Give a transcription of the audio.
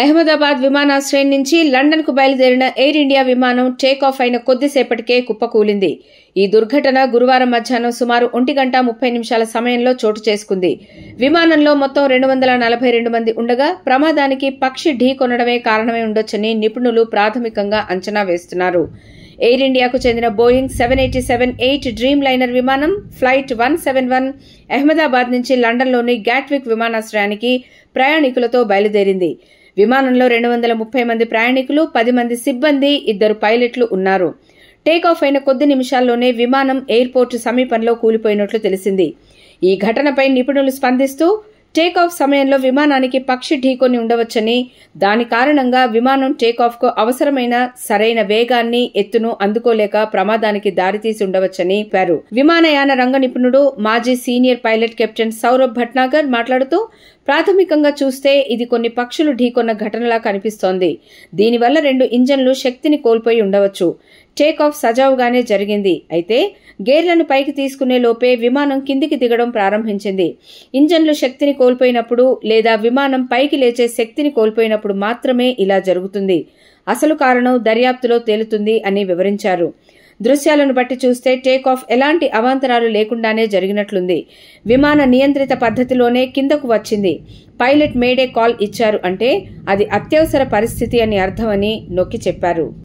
అహ్మదాబాద్ విమానాశ్రయం నుంచి లండన్కు బయలుదేరిన ఎయిర్ ఇండియా విమానం టేకాఫ్ అయిన కొద్దిసేపటికే కుప్పకూలింది. ఈ దుర్ఘటన గురువారం మధ్యాహ్నం సుమారు 1:30 సమయంలో చోటు చేసుకుంది. విమానంలో మొత్తం 242 మంది ఉండగా ప్రమాదానికి పక్షి ఢీకొనడమే కారణమై ఉండొచ్చని నిపుణులు ప్రాథమికంగా అంచనా వేస్తున్నారు. ఎయిర్ ఇండియాకు చెందిన బోయింగ్ 787-8 డ్రీమ్ లైనర్ విమానం ఫ్లైట్ 171 అహ్మదాబాద్ నుంచి లండన్లోని గాట్విక్ విమానాశ్రయానికి ప్రయాణికులతో బయలుదేరింది. విమానంలో 230 మంది ప్రయాణికులు, 10 మంది సిబ్బంది, 2 పైలట్లు ఉన్నారు. టేకాఫ్ అయిన కొద్ది నిమిషాల్లోనే విమానం ఎయిర్పోర్టు సమీపంలో కూలిపోయినట్లు తెలిసింది. ఈ ఘటనపై నిపుణులు స్పందిస్తూ టేకాఫ్ సమయంలో విమానానికి పక్షి ఢీకొని ఉండవచ్చని, దాని కారణంగా విమానం టేకాఫ్కు అవసరమైన సరైన వేగాన్ని, ఎత్తును అందుకోలేక ప్రమాదానికి దారితీసి ఉండవచ్చని చెప్పారు. విమానయాన రంగ నిపుణుడు, మాజీ senior pilot captain Saurabh Bhatnagar మాట్లాడుతూ, ప్రాథమికంగా చూస్తే ఇది కొన్ని పక్షులు ఢీకొన్న ఘటనలా కనిపిస్తోంది. దీనివల్ల 2 ఇంజన్లు శక్తిని కోల్పోయి ఉండవచ్చు. టేకాఫ్ సజావుగానే జరిగింది. అయితే గేర్లను పైకి తీసుకునే లోపే విమానం కిందికి దిగడం ప్రారంభించింది. ఇంజన్లు శక్తిని కోల్పోయినప్పుడు లేదా విమానం పైకి లేచే శక్తిని కోల్పోయినప్పుడు మాత్రమే ఇలా జరుగుతుంది. అసలు కారణం దర్యాప్తులో తేలుతుంది అని వివరించారు. దృశ్యాలను బట్టి చూస్తే టేకాఫ్ ఎలాంటి అవాంతరాలు లేకుండానే జరిగినట్లుంది. విమాన నియంత్రిత పద్ధతిలోనే కిందకు వచ్చింది. పైలట్ మేడే కాల్ ఇచ్చారు అంటే అది అత్యవసర పరిస్థితి అని అర్థమని నొక్కి చెప్పారు.